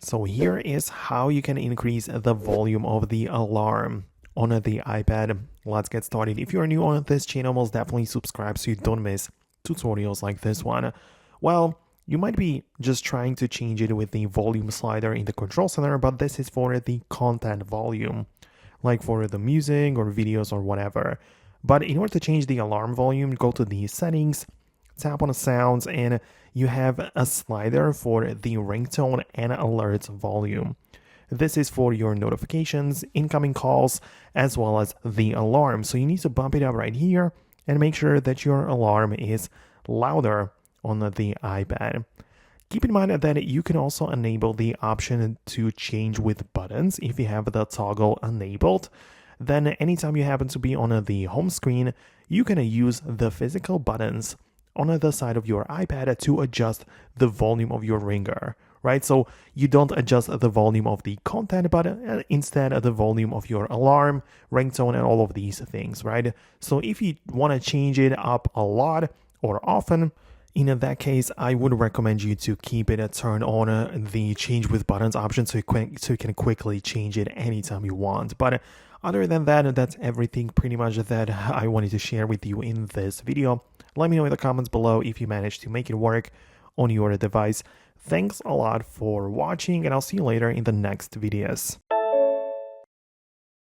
So here is how you can increase the volume of the alarm on the iPad. Let's get started. If you're new on this channel, most definitely subscribe so you don't miss tutorials like this one. Well, you might be just trying to change it with the volume slider in the control center, but this is for the content volume, like for the music or videos or whatever. But in order to change the alarm volume, go to the settings, tap on the sounds, and you have a slider for the ringtone and alerts volume. This is for your notifications, incoming calls, as well as the alarm. So you need to bump it up right here and make sure that your alarm is louder on the iPad. Keep in mind that you can also enable the option to change with buttons if you have the toggle enabled. Then anytime you happen to be on the home screen, you can use the physical buttons on the side of your iPad to adjust the volume of your ringer, right? So you don't adjust the volume of the content, but instead the volume of your alarm, ringtone, and all of these things, right? So if you want to change it up a lot or often, in that case, I would recommend you to keep it turned on the change with buttons option so you can quickly change it anytime you want. But other than that, that's everything pretty much that I wanted to share with you in this video. Let me know in the comments below if you managed to make it work on your device. Thanks a lot for watching, and I'll see you later in the next videos.